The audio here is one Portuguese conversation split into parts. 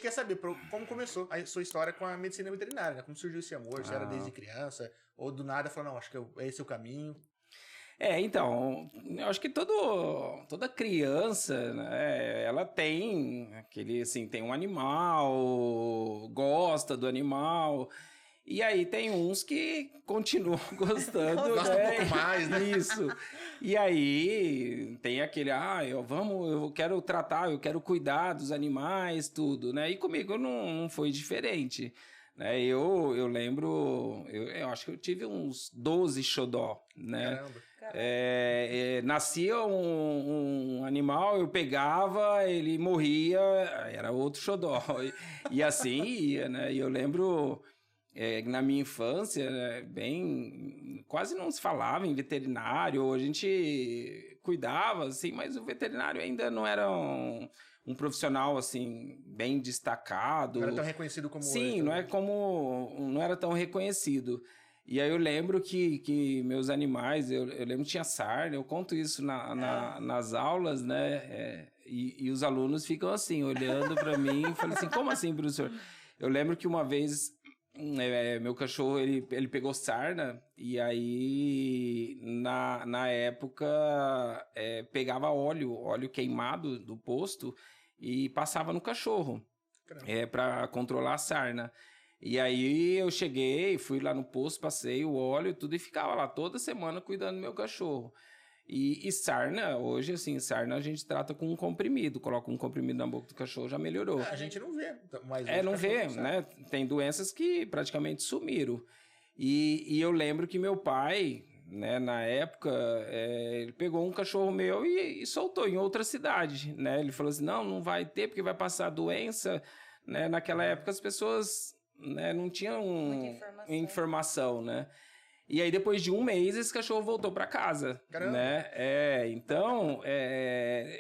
quer saber como começou a sua história com a medicina veterinária, né? Como surgiu esse amor? Se era desde criança, ou do nada falou, não, acho que esse é o caminho. Então, eu acho que toda criança, né, ela tem aquele, assim, tem um animal, gosta do animal, e aí tem uns que continuam gostando, Gosta né? um pouco mais, né? Isso. E aí tem aquele, eu quero tratar, eu quero cuidar dos animais, tudo, né? E comigo não foi diferente. Né, eu lembro, eu acho que eu tive uns 12 xodó, né? Caramba. Nascia um animal, eu pegava, ele morria, era outro xodó. E assim ia, né? E eu lembro, na minha infância, né, quase não se falava em veterinário, a gente cuidava, assim, mas o veterinário ainda não era um profissional, assim, bem destacado. Não era tão reconhecido como Sim, hoje. não era tão reconhecido. E aí eu lembro que meus animais, eu lembro que tinha sarna, eu conto isso nas aulas, né? E os alunos ficam assim, olhando para mim e falam assim, como assim, professor? Eu lembro que uma vez meu cachorro, ele pegou sarna e aí na época pegava óleo queimado do posto e passava no cachorro para controlar a sarna. E aí eu cheguei, fui lá no posto, passei o óleo tudo e ficava lá toda semana cuidando do meu cachorro. E sarna, hoje assim, sarna a gente trata com um comprimido, coloca um comprimido na boca do cachorro, já melhorou. A gente não vê mais. Não vê, né? Tem doenças que praticamente sumiram. E eu lembro que meu pai, né, na época, ele pegou um cachorro meu e soltou em outra cidade, né? Ele falou assim, não vai ter porque vai passar doença, né? Naquela época as pessoas, né, não tinham muita informação, né? E aí, depois de um mês, esse cachorro voltou para casa. Caramba. Né? Então,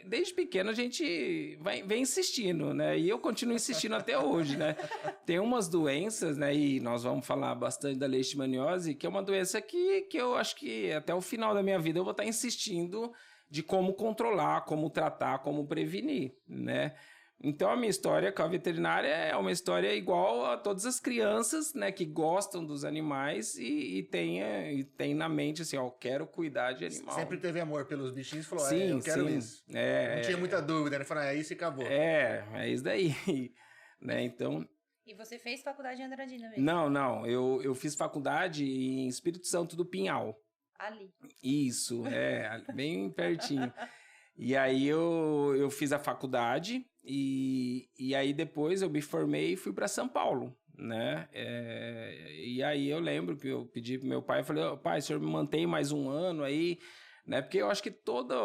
desde pequeno a gente vem insistindo, né? E eu continuo insistindo até hoje, né? Tem umas doenças, né? E nós vamos falar bastante da leishmaniose, que é uma doença que eu acho que até o final da minha vida eu vou estar insistindo de como controlar, como tratar, como prevenir, né? Então, a minha história com a veterinária é uma história igual a todas as crianças, né, que gostam dos animais e tem na mente assim, quero cuidar de animal. Sempre teve amor pelos bichinhos e falou, sim, eu quero sim. isso. Não tinha muita dúvida, né? Falou, isso e acabou. É isso daí, né, então... E você fez faculdade em Andradina mesmo? Não, eu fiz faculdade em Espírito Santo do Pinhal. Ali. Isso, bem pertinho. E aí eu fiz a faculdade e aí depois eu me formei e fui para São Paulo, né? E aí eu lembro que eu pedi pro meu pai, eu falei, pai, o senhor me mantém mais um ano aí, né? Porque eu acho que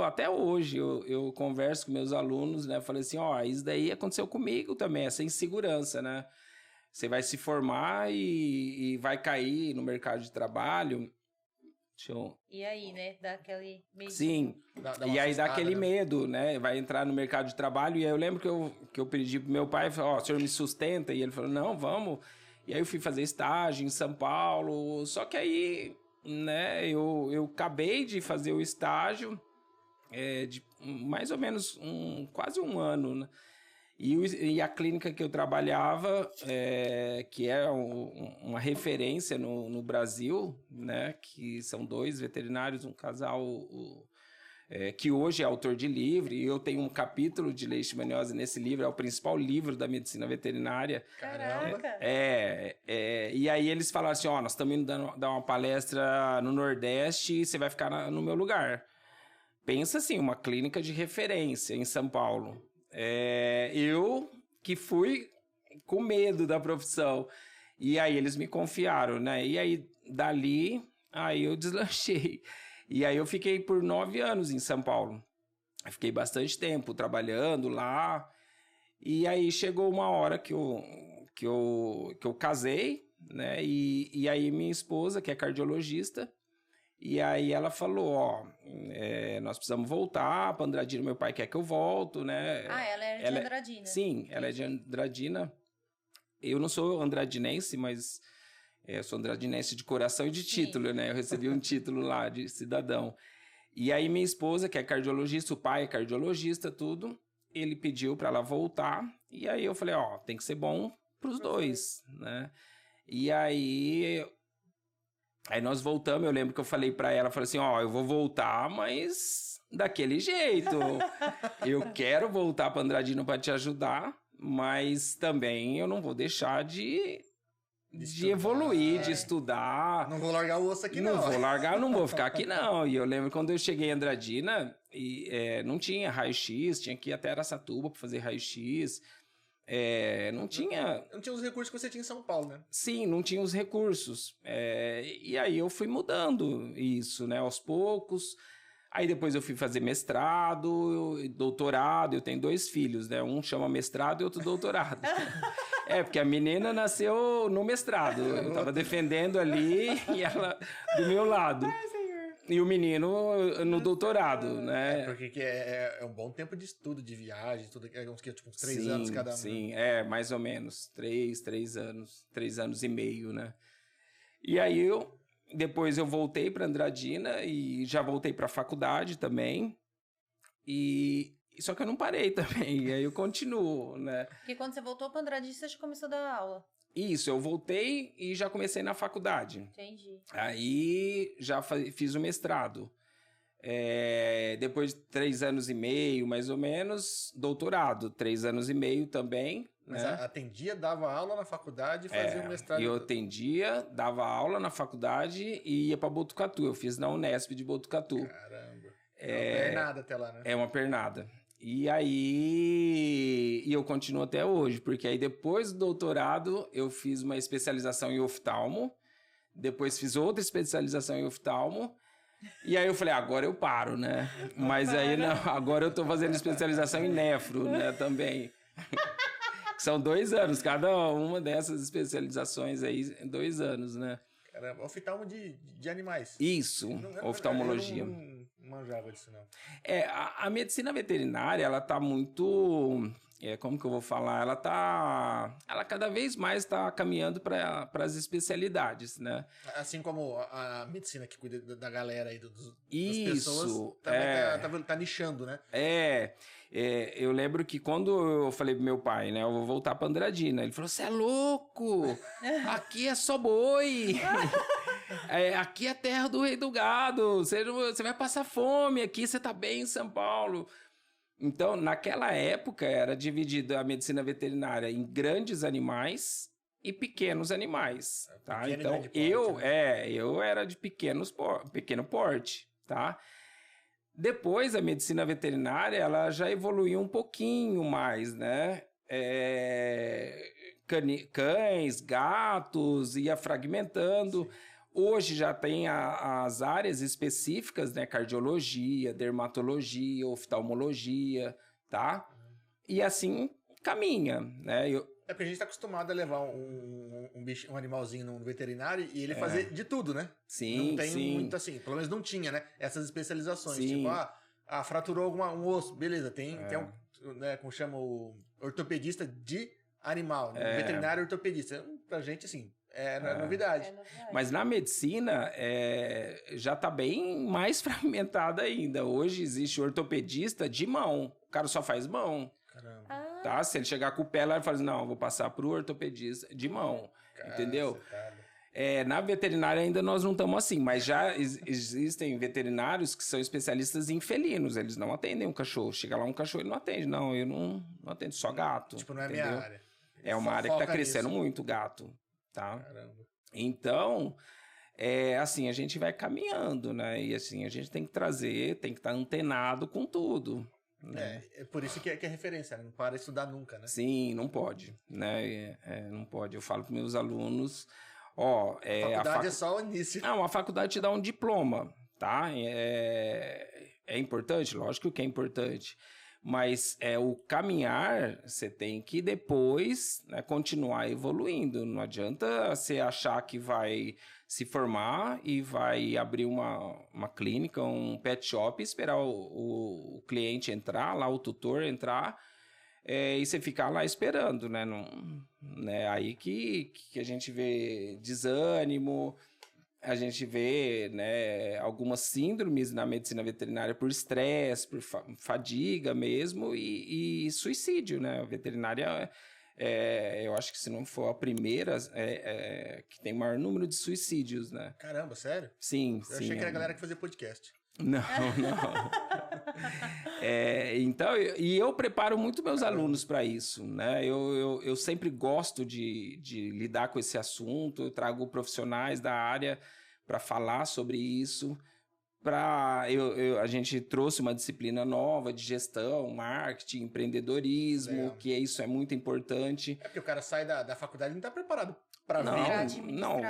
até hoje eu converso com meus alunos, né? Eu falei assim, isso daí aconteceu comigo também, essa insegurança, né? Você vai se formar e vai cair no mercado de trabalho... E aí, né? Dá aquele medo. Sim, e aí dá aquele medo, né? Vai entrar no mercado de trabalho. E aí eu lembro que eu pedi pro meu pai, falei, o senhor me sustenta? E ele falou, não, vamos. E aí eu fui fazer estágio em São Paulo. Só que aí, né, eu acabei de fazer o estágio de mais ou menos quase um ano, né? E a clínica que eu trabalhava, que é uma referência no Brasil, né, que são 2 veterinários, um casal que hoje é autor de livro, e eu tenho um capítulo de leishmaniose nesse livro, é o principal livro da medicina veterinária. Caraca! E aí eles falaram assim, nós estamos indo dar uma palestra no Nordeste e você vai ficar no meu lugar. Pensa assim, uma clínica de referência em São Paulo. Eu que fui com medo da profissão. E aí eles me confiaram, né? E aí, dali, aí eu deslanchei. E aí eu fiquei por 9 anos em São Paulo. Eu fiquei bastante tempo trabalhando lá. E aí chegou uma hora que eu casei, né? E aí minha esposa, que é cardiologista, e aí ela falou, nós precisamos voltar para Andradina, meu pai quer que eu volto, né? Ela é de Andradina. Sim, ela é de Andradina. Eu não sou andradinense, mas sou andradinense de coração e de título, né? Eu recebi um título lá de cidadão. E aí minha esposa, que é cardiologista, o pai é cardiologista, tudo. ele pediu para ela voltar, e aí eu falei, ó, tem que ser bom pros dois, né? E aí nós voltamos, eu lembro que eu falei para ela, falei assim, ó, eu vou voltar, mas daquele jeito. Eu quero voltar para Andradina para te ajudar, mas também eu não vou deixar de evoluir, de estudar. Não vou largar o osso aqui, não. Não vou largar, não vou ficar aqui, não. E eu lembro quando eu cheguei em Andradina, não tinha raio-x, tinha que ir até Araçatuba para fazer raio-x. Não tinha... Não tinha os recursos que você tinha em São Paulo, né? Sim, não tinha os recursos. E aí eu fui mudando isso, né, aos poucos. Aí depois eu fui fazer mestrado, doutorado. Eu tenho 2 filhos, né? Um chama mestrado e outro doutorado. Porque a menina nasceu no mestrado. Eu tava defendendo ali e ela do meu lado. E o menino no doutorado, né? Porque é um bom tempo de estudo, de viagem, tudo, uns 3 anos cada um. Sim, mais ou menos. 3 anos. 3 anos e meio, né? E aí depois eu voltei para Andradina e já voltei para a faculdade também. Só que eu não parei também, e aí eu continuo, né? Porque quando você voltou para Andradina, você já começou a dar aula. Isso, eu voltei e já comecei na faculdade. Entendi. Aí já fiz o mestrado. Depois de 3 anos e meio, mais ou menos, doutorado. 3 anos e meio também. Mas né? atendia, dava aula na faculdade e fazia o mestrado. Eu atendia, dava aula na faculdade e ia para Botucatu. Eu fiz na Unesp de Botucatu. Caramba. É uma pernada até lá, né? É uma pernada. E aí eu continuo até hoje, porque aí depois do doutorado eu fiz uma especialização em oftalmo, depois fiz outra especialização em oftalmo, e aí eu falei, agora eu paro, né? Mas aí não, agora eu tô fazendo especialização em nefro, né, também. São 2 anos, cada uma dessas especializações aí, 2 anos, né? Caramba, oftalmo de animais. Isso, oftalmologia. Eu não manjava disso, não. A medicina veterinária, ela tá muito... como que eu vou falar? Ela cada vez mais está caminhando para as especialidades, né? Assim como a medicina que cuida da galera aí, das Isso, pessoas, também tá nichando, né? Eu lembro que quando eu falei pro meu pai, né, eu vou voltar para Andradina, ele falou, você é louco, aqui é só boi, aqui é a terra do rei do gado, você vai passar fome aqui, você tá bem em São Paulo. Então, naquela época, era dividida a medicina veterinária em grandes animais e pequenos animais, tá? Então, eu era de pequeno porte, tá? Depois, a medicina veterinária, ela já evoluiu um pouquinho mais, né? Cães, gatos, ia fragmentando. Sim. Hoje já tem as áreas específicas, né? Cardiologia, dermatologia, oftalmologia, tá? E assim caminha, né? Porque a gente está acostumado a levar um animalzinho no veterinário e ele fazer de tudo, né? Sim, não tem muito assim, pelo menos não tinha, né? Essas especializações. Sim. Tipo, fraturou um osso, beleza, tem né, como chama o ortopedista de animal, né? Veterinário ortopedista. Pra gente, assim, não é novidade. Mas na medicina, já tá bem mais fragmentada ainda. Hoje existe ortopedista de mão. O cara só faz mão. Caramba. Tá? Se ele chegar com o pé lá, ele fala assim, não, eu vou passar pro ortopedista de mão. Entendeu? Na veterinária ainda nós não estamos assim, mas já existem veterinários que são especialistas em felinos. Eles não atendem um cachorro. Chega lá um cachorro, ele não atende. Não, eu não atendo, só gato. Tipo, não é entendeu? minha área. É uma área que tá crescendo muito, gato. Tá? Caramba. Então, assim, a gente vai caminhando, né? E assim, a gente tem que estar antenado com tudo. Né? É por isso que é referência, né? Não para de estudar nunca, né? Sim, não pode, né? Não pode. Eu falo para meus alunos, a faculdade é só o início. Não, a faculdade te dá um diploma, tá? É importante? Lógico que é importante. Mas o caminhar, você tem que depois, né, continuar evoluindo. Não adianta você achar que vai se formar e vai abrir uma clínica, um pet shop, e esperar o cliente entrar, lá o tutor entrar, e você ficar lá esperando, né? Não, né? Aí que a gente vê desânimo, a gente vê, né, algumas síndromes na medicina veterinária por estresse, por fadiga mesmo e suicídio, né? A veterinária, eu acho que se não for a primeira, que tem maior número de suicídios, né? Caramba, sério? Sim, Eu achei que era a galera que fazia podcast. Não. Então, eu preparo muito meus alunos para isso, né? Eu sempre gosto de lidar com esse assunto, eu trago profissionais da área para falar sobre isso. A gente trouxe uma disciplina nova de gestão, marketing, empreendedorismo, Legal. que isso é muito importante. É porque o cara sai da faculdade e não está preparado para ver. Não,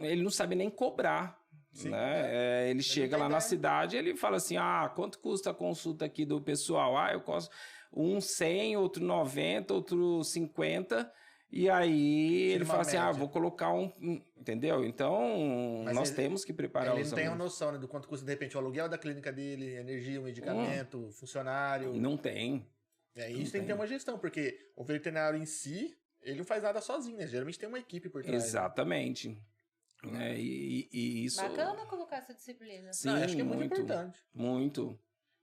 ele não sabe nem cobrar. Sim, né? Ele chega lá na cidade, ele fala assim, quanto custa a consulta aqui do pessoal? Eu custo um 100, outro 90, outro 50, e aí ele fala assim, vou colocar entendeu? Então, mas nós temos que preparar os alunos. Ele não tem a noção, né, do quanto custa, de repente, o aluguel da clínica dele, energia, o medicamento, funcionário. Não tem. Isso tem que ter uma gestão, porque o veterinário em si, ele não faz nada sozinho, né? Geralmente tem uma equipe por trás. Exatamente. Né? E isso... Bacana colocar essa disciplina. Sim, acho que é muito importante. Muito.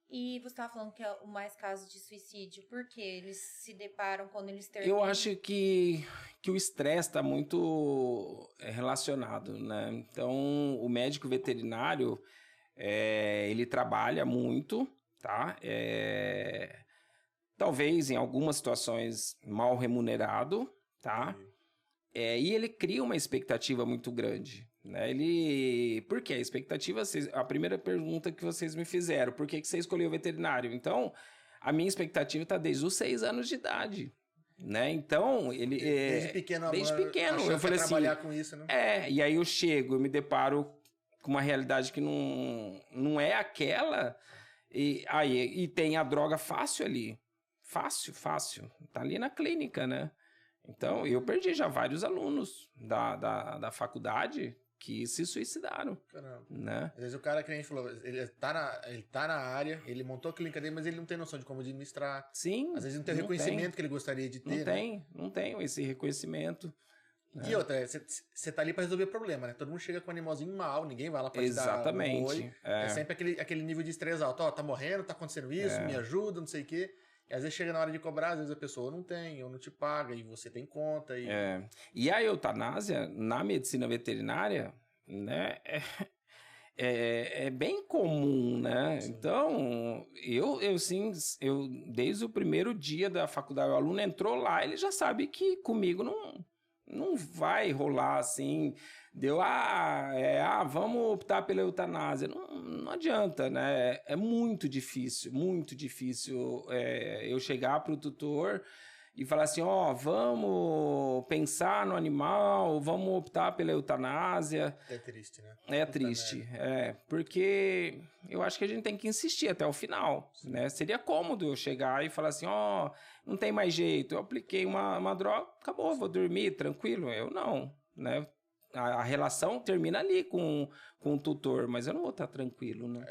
E você estava falando que é o mais caso de suicídio, por que eles se deparam quando eles terminam? Eu acho que o estresse está muito relacionado, né? Então, o médico veterinário, ele trabalha muito, tá? Talvez em algumas situações mal remunerado, tá? E ele cria uma expectativa muito grande, né? Por quê? A expectativa, a primeira pergunta que vocês me fizeram, por que você escolheu veterinário? Então, a minha expectativa está desde os 6 anos de idade, né? Então, ele... Desde pequeno, eu falei assim... trabalhar com isso, né? E aí eu me deparo com uma realidade que não é aquela, e tem a droga fácil ali. Fácil. Tá ali na clínica, né? Então, eu perdi já vários alunos da faculdade que se suicidaram. Caramba. Né? Às vezes o cara, que a gente falou, ele tá na área, ele montou a clínica dele, mas ele não tem noção de como administrar. Sim. Às vezes não tem o reconhecimento que ele gostaria de ter. Não tem esse reconhecimento. E outra, você tá ali pra resolver problema, né? Todo mundo chega com um animalzinho mal, ninguém vai lá pra te dar um oi. É sempre aquele nível de estresse alto. Tá morrendo, tá acontecendo isso, me ajuda, não sei o quê. E às vezes chega na hora de cobrar, às vezes a pessoa não tem, ou não te paga, e você tem conta. E a eutanásia, na medicina veterinária, né, é bem comum, né? Sim. Então, eu desde o primeiro dia da faculdade, o aluno entrou lá, ele já sabe que comigo não vai rolar assim, vamos optar pela eutanásia. Não adianta, né? É muito difícil eu chegar para o tutor e falar assim, vamos pensar no animal, vamos optar pela eutanásia. É triste, né? É triste, porque eu acho que a gente tem que insistir até o final, né? Seria cômodo eu chegar e falar assim, não tem mais jeito, eu apliquei uma droga, acabou, vou dormir tranquilo. Eu não, né? A relação termina ali com o tutor, mas eu não vou estar tranquilo, né?